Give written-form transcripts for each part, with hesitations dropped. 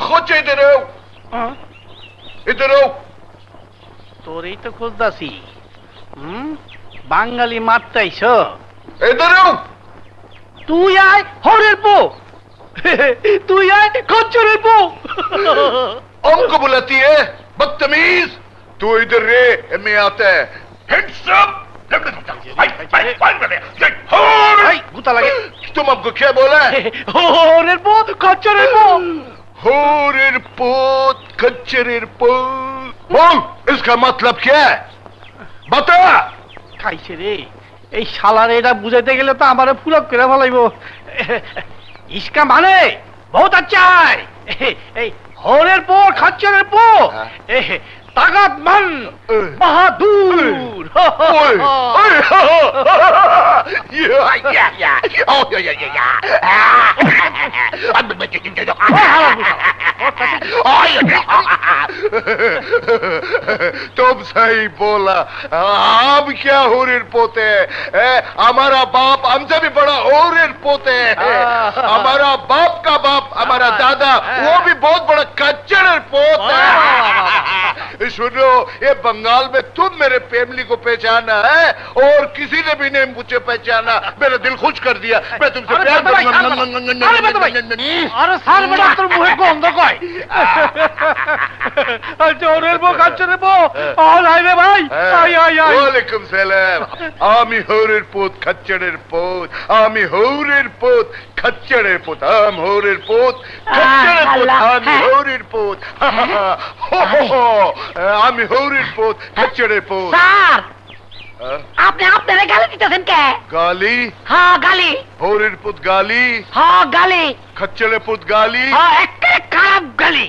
खोचे इधर आओ তোরই তো খুঁজতাছি বাঙালি মারতাইছ इधर आओ তুই আয় হরের পো তুই আয় খচ্চরের পো हमको बुलाती है बदतमीज तू इधर रे मैं आता है Hands up! গুতা লাগে तुम हमको क्या बोला है হরের পো খচ্চরের পো होरेर पोत खच्चरेर पोत बोल इसका मतलब क्या है बता খাইছে রে এই শালার এটা বুঝাইতে গেলে তো আমারে ফুলক করে ফলাইব ইসকা মানে বহুত আচ্ছা এই হরের পো খচ্চরের পো তাগাতমান বাহাদুর तुम सही बोला हम क्या होरेर पोते हैं हमारा बाप हमसे भी बड़ा होरेर पोते हैं हमारा बाप का बाप हमारा दादा वो भी बहुत बड़ा कच्चर पोत है सुनो ये बंगाल में तुम मेरे फैमिली को पहचाना है और किसी ने भी नहीं मुझे पहचाना मेरा दिल खुश कर दिया मैं तुमसे प्यार আরে স্যার বেটা তোর মুখে গন্ধ কয় জোরের বো কাচ্চরের বো আয় আয় রে ভাই আয় আয় আয় ওয়ালাইকুম সালাম আমি হরের পোত খচ্চরের পোত আমি হরের পোত খচ্চরের পোত আম হরের পোত খচ্চরের পোত আমি হরের পোত আমি হরের পোত খচ্চরের পোত স্যার আপনি আপনারে গালি দিতেছেন কে गाली হ্যাঁ গালি होरेर पुत गाली হ্যাঁ গালি खच्चरे पुत गाली হ্যাঁ একেবারে খারাপ গালি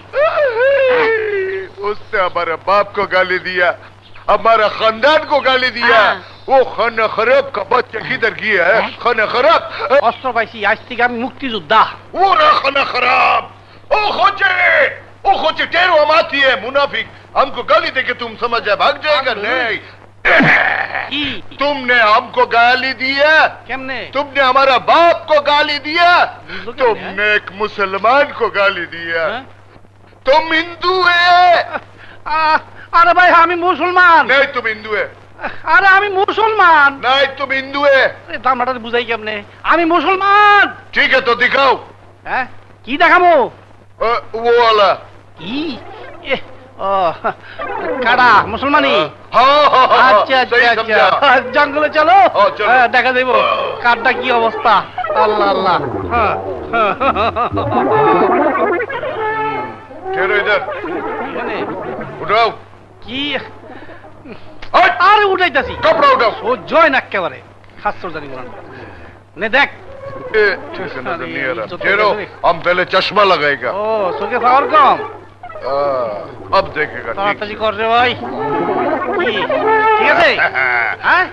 उसने हमारे बाप को गाली दिया हमारा खानदान को गाली दिया वो खाना खराब का बच्चा किधर गया है खाना खराब অস্ত্র পাইছি আজ থেকে আমি মুক্তিযোদ্ধা वो रहा खाना खराब ओ खोचे टेरो हम आती है मुनाफिक हमको गाली दे के तुम समझ जाए भाग जाएगा नहीं কি तुमने हमको गाली दिया কেমনে तुमने हमारा बाप को गाली दिया लोग तुमने एक मुसलमान को गाली दिया हाँ? तुम हिंदू है আরে ভাই আমি মুসলমান नहीं तुम हिंदू है আরে আমি মুসলমান नहीं तुम हिंदू है দামটা বুঝাই কেমনে আমি মুসলমান ठीक है तो दिखाओ হ্যাঁ কি দেখাবো वो वाला কি এ, ও কাড়া মুসলমানি हाँ हाँ हाँ আচ্ছা আচ্ছা सही আচ্ছা समझा জঙ্গলে চলো হ্যাঁ, চলো। দেখা দেব কারটা কি অবস্থা আল্লাহ আল্লাহ হ্যাঁ ठहरो इधर এখানে उठाओ কি हट! আরে উঠাইতাছি कपड़ा उठाओ সহ্যই না একেবারে খাসর জানি বলান নে দেখ ठीक है नजर नहीं आ रहा ठहरो हम पहले चश्मा लगाएगा ও চোখে পাওয়ার কম अब देखेगा ठीक তাড়াতাড়ি কর রে ভাই কি ঠিক আছে হ্যাঁ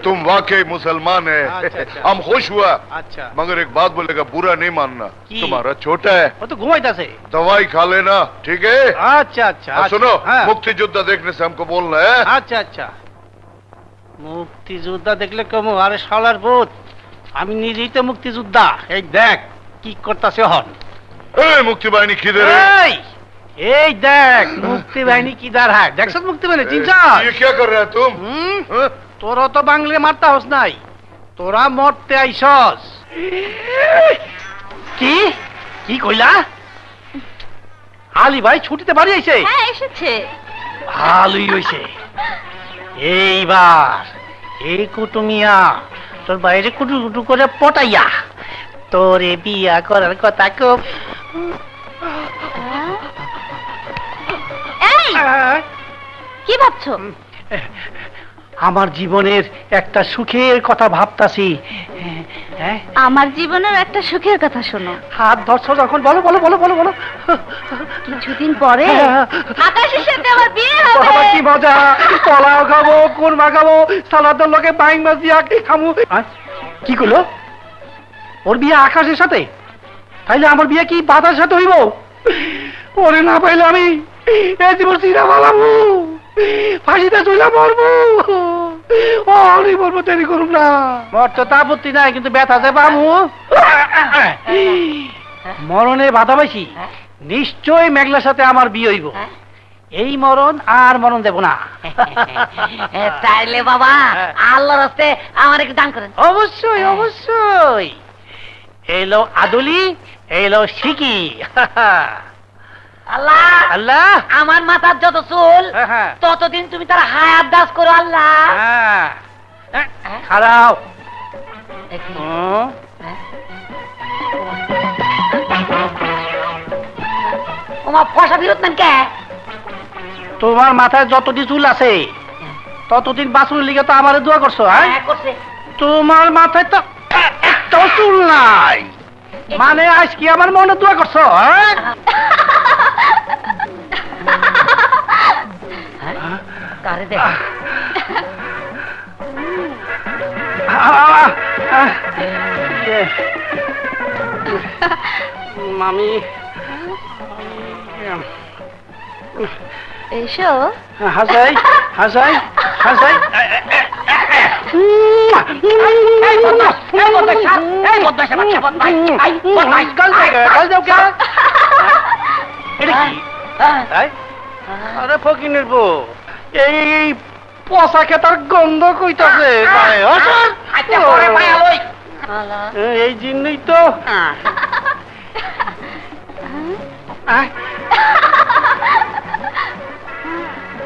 तुम वाकई मुसलमान है अच्छा, अच्छा। हम खुश हुआ আচ্ছা मगर एक बात बोलेगा बुरा नहीं मानना की? तुम्हारा छोटा है ও তো ঘুমাইতাছে दवाई खा लेना ठीक है আচ্ছা আচ্ছা और सुनो হ্যাঁ मुक्ति योद्धा देखने से हमको बोलना है আচ্ছা আচ্ছা মুক্তিযোদ্ধা দেখলে কমো আরে শালার ভূত আমি নিজেই তো মুক্তিযোদ্ধা এই দেখ কি করতাছে হন ए, मुक्ति बाहिनी किधर है এই এই দেখ মুক্তি বাহিনী কি দাঁড়ায় দেখছ মুক্তি বাহিনী চিনছা ये क्या कर रहा है तुम हाँ? তোরা তো বাংলে মারতা হস নাই তোরা মরতে আইসস কি কি কইলা আলী ভাই ছুটিতে বাড়ি আইছে হ্যাঁ এসেছে ভালোই হইছে এইবার এই কুটুমিয়া তোর বাইরে কুটু কুটু করে পটাইয়া তোরে বিয়া করার কথা খুব এই কি ভাবছো আমার জীবনের একটা সুখের কথা ভাবতাছি হ্যাঁ আমার জীবনের একটা সুখের কথা শোনো হাত ধরছো যখন বলো বলো বলো বলো বলো কিছুদিন পরে আকাশের সাথে আমার বিয়ে বাবা হবে কি মজা পোলাও খাবো কোরমা খাবো সালাদের লোকে বাইং মাছ দিয়া খামু কি করলো ওর বিয়ে আকাশের সাথে তাইলে আমার বিয়ে কি বাতার সাথে হইব ওরে না পাইলে আমি এই জীবন চিরা বলাবো ফাঁসিতে চলে মরবো অনেক মরবো দেরি করুন না মর তো আপত্তি নাই কিন্তু ব্যথা যে পামু মরণে বাধা পাইছি নিশ্চয় মেঘলার সাথে আমার বিয়ে হইব। হ্যাঁ? এই মরণ আর মরণ দেব না। তাইলে বাবা আল্লাহর রাস্তে আমার একটু দান করেন। অবশ্যই অবশ্যই। এলো আদুলি, এলো শিকি। আল্লাহ আল্লাহ, আমার মাথার যত চুল হ্যাঁ। ততদিন তুমি তার হায়াত দাস করো আল্লাহ। হ্যাঁ। খারাও। ওমা ফসা বিরত নেন কে? তোমার মাথায় যতদিন চুল আছে ততদিন বাঁচুর লিগে তো আমারে দোয়া করছো। হ্যাঁ, করছে। তোমার মাথায় তো একটাও চুল নাই, মানে আজ কি আমার মনে দোয়া করছো? হ্যাঁ, কারে দেখ মামি এসো। হাসাই হাসাই হাসাই। আরে ফকিনের বউ, এই পচা খেতার গন্ধ কইতাছে। এই জন্যই তো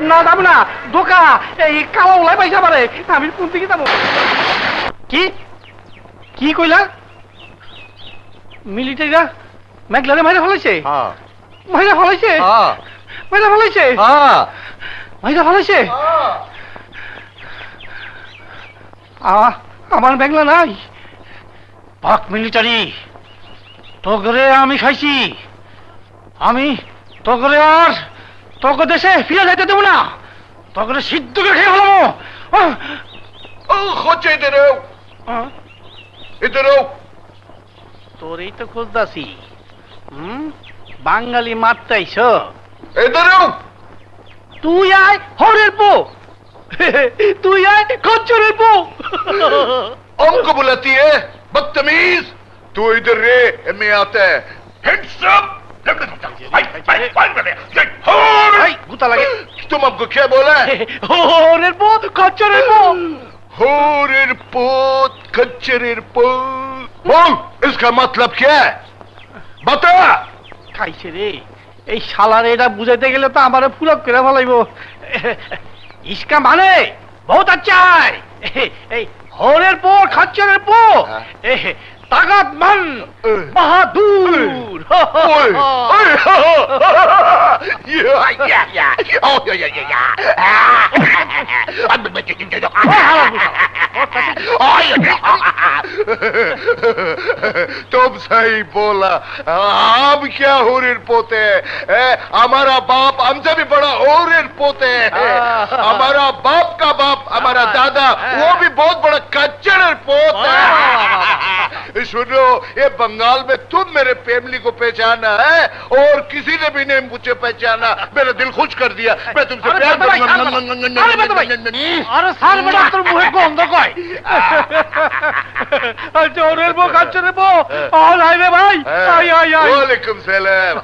না যাবো না, ধোকা। এই কালো ওলাই পাইসা পারে, আমি কোন দিকে যাবো? কি কি কইলা? মিলিটারিরা মেঘলারে মাইরা ফেলাইছে? মাইরা ফেলাইছে? মাইরা ফেলাইছে? মাইরা ফেলাইছে? আমার মেঘলা নাই। পাক মিলিটারি, তোগরে আমি খাইছি। আমি তোগরে আর তোকে দেশে ফিরে যাইতে দেবো না। তোকে সিদ্ধ করে খেয়ে ফেলাবো। হচ্ছে এদেরও তোরই তো খুঁজতাছি। বাঙালি মারতাইছ? এদেরও তুই আয় হরের পো, তুই আয় খচ্চরের পো। हमको बुलाती है बदतमीज। तू इधर रे, मैं आता है। Hands up! গুতা লাগে। तुम हमको क्या बोला है? হরের পো, খচ্চরের পো। होरेर पोत खच्चरेर पोत। बोल, इसका मतलब क्या है? बता। খাইছে রে, এই শালারে এটা বুঝাইতে গেলে তো আমার ফুলক করে ফেলাইব। ইসকা মানে বহুত আচ্ছা। এই হরের পো, খচ্চরের পো, তাগাত মান বাহাদুর। तुम सही बोला। हम क्या होरेर पोते हैं? हमारा बाप हमसे भी बड़ा होरेर पोते हैं। हमारा बाप का बाप, हमारा दादा, वो भी बहुत बड़ा कच्चर पोत है। सुनो, ये बंगाल में तुम मेरे फैमिली को पहचाना है और किसी ने भी नहीं मुझे पहचाना। मेरा दिल खुश कर दिया। मैं तुमसे प्यार আরে স্যার বেটা, তোর মুখে গন্ধ কয়। চোরের বউ, খাচ্চরের বউ। আয় রে ভাই, আয় আয় আয়। ওয়ালাইকুম সালাম।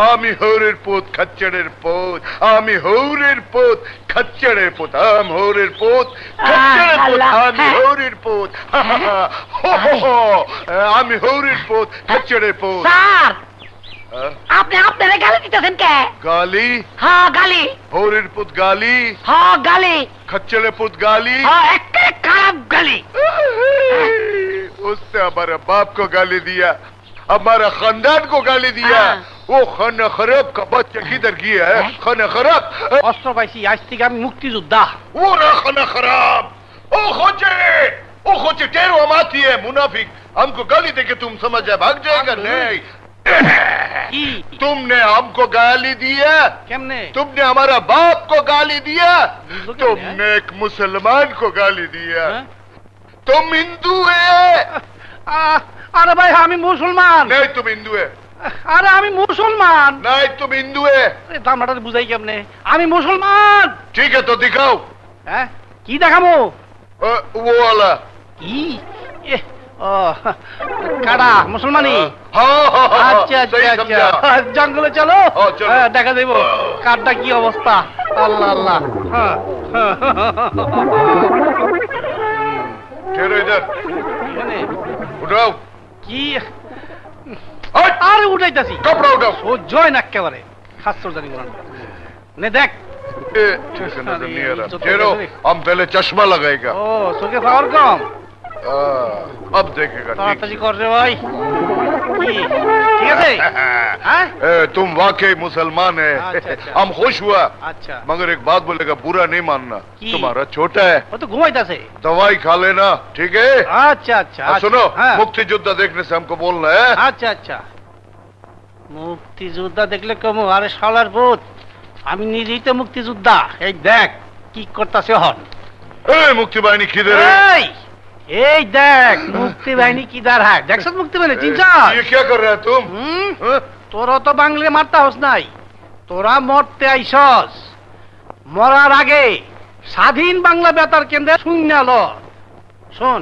আমি হৌরের পোত, খচ্চরের পোত। আমি হৌরের পোত, খচ্চরের পোত। আম হৌরের পোত, খচ্চরের পোত। আমি হৌরের পোত। আমি হৌরের পোত, খচ্চরের পোত। স্যার, আপনি আপনারে গালি দিতেছেন কে? গালি? হ্যাঁ গালি। হৌরের পোত গালি? হ্যাঁ গালি। खच्चरे पुत गाली? হ্যাঁ একেবারে খারাপ गाली। उसने हमारे बाप को गाली दिया, हमारा खानदान को गाली दिया। वो खाना खराब का बच्चा किधर गया है? खाना खराब। অস্ত্র পাইছি, আজ থেকে আমি মুক্তিযোদ্ধা। वो रहा खाना खराब। ओ खोचे टेरो हम आती है मुनाफिक। हमको गाली देके तुम समझ जाए भाग जाएगा? नहीं, কি तुमने हमको गाली दिया। কেমনে? तुमने हमारा बाप को गाली दिया। लोग तुमने एक मुसलमान को गाली दिया। हाँ? तुम हिंदू है? আরে ভাই আমি মুসলমান। नहीं, तुम हिंदू है। আরে আমি মুসলমান। नहीं, तुम हिंदू है। দামটা বুঝাই কেমনে? আমি মুসলমান। ठीक है, तो दिखाओ। হ্যাঁ, কি দেখাবো? वो वाला। কি ও কারা মুসলমানি? हाँ हाँ हाँ আচ্ছা আচ্ছা सही আচ্ছা समझा জঙ্গলে চলো। ও, চলো। হ্যাঁ, দেখা দেব কারটা কি অবস্থা। আল্লাহ আল্লাহ। হ্যাঁ, হ্যাঁ, ठहरो इधर মানে उठाओ কি हट! আরে উঠাইতাছি कपड़ा उठाओ সহ্য হয় না একেবারে খাসর জানি বলান নে দেখ। ए, ठीक से नजर नहीं आ रहा जो तो ठहरो नजर- हम पहले चश्मा लगाएगा ও চোখে পাওয়ার কম। अब देखेगा ठीक তাড়াতাড়ি কর রে ভাই। কি ঠিক আছে? হ্যাঁ ए, तुम वाकई मुसलमान है अच्छा, अच्छा। हम खुश हुआ আচ্ছা मगर एक बात बोलेगा बुरा नहीं मानना की? तुम्हारा छोटा है ও তো ঘুমাইতাছে। दवाई खा लेना ठीक है আচ্ছা আচ্ছা और सुनो হ্যাঁ मुक्ति युद्ध देखने से हमको बोलना है আচ্ছা আচ্ছা মুক্তিযোদ্ধা দেখলে কমু? আরে শালার ভূত, আমি নিজেই তো মুক্তিযোদ্ধা। এই দেখ কি করতাছে হন। ए, मुक्ति बाहिनी किधर है এই এই দেখ মুক্তি বাহিনী কি দাঁড়ায় দেখছ? মুক্তি বাহিনী চিনছস? ये क्या कर रहा है तुम হুম? हाँ? তোরা তো বাংলে মারতে হস নাই, তোরা মরতে আইসস। মরার আগে স্বাধীন বাংলা বেতার কেন্দ্রে শুনাল শোন।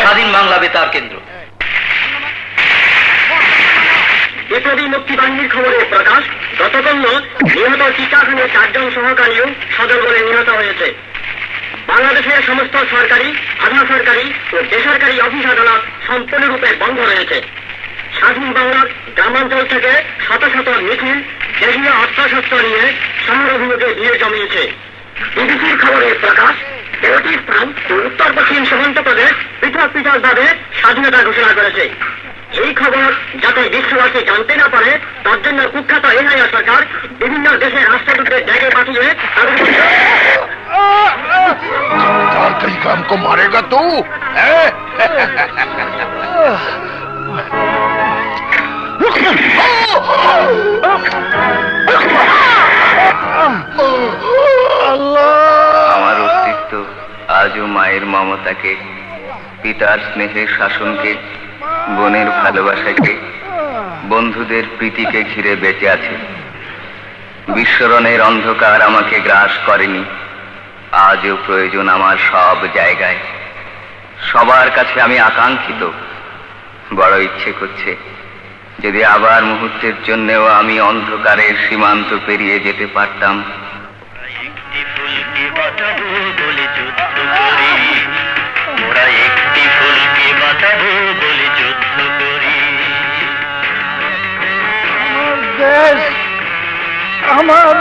স্বাধীন বাংলা বেতার কেন্দ্র। এপ্রতি মুক্তি বাহিনীর খবরে প্রকাশ, গতকাল নিহত চিটাখানের 4 জন সহকারীও সদর বলে নিহত হয়েছে। বাংলাদেশের সমস্ত সরকারি, আধা সরকারি ও বেসরকারি অফিস আদালত সম্পূর্ণরূপে বন্ধ রয়েছে। স্বাধীন বাংলার গ্রামাঞ্চল থেকে শত শত মিছিল দেশীয় অস্ত্রশস্ত্র নিয়ে শহর অভিমুখে ভিড় জমিয়েছে। বিবিসির খবরে প্রকাশ, 13টি স্থান ও উত্তর পশ্চিম সীমান্ত প্রদেশ পৃথক পৃথকভাবে স্বাধীনতা ঘোষণা করেছে। এই খবর যাতে বিশ্ববাসী জানতে না পারে তার জন্য কুখ্যাত এনআইএ সরকার বিভিন্ন দেশের রাষ্ট্রদূতদের ডেকে পাঠিয়ে তাদের चार कहीं का हमको मारेगा तू हैं? আমার অস্তিত্ব আজও মায়ের মমতাকে, পিতার স্নেহের শাসনকে, বোনের ভালোবাসাকে, বন্ধুদের প্রীতিকে ঘিরে বেঁচে আছে। বিস্মরণের অন্ধকার আমাকে গ্রাস করেনি। আজও প্রয়োজন আমার সব জায়গায়। সবার কাছে আমি আকাঙ্ক্ষিত। বড় ইচ্ছে করছে যদি আবার মুহূর্তের জন্যেও আমি অন্ধকারের সীমান্ত পেরিয়ে যেতে পারতাম। একটি ফুলকে বাঁচাবো বলে যুদ্ধ করি, ওরা একটি ফুলকে বাঁচাবো বলে যুদ্ধ করি। দেশ আমার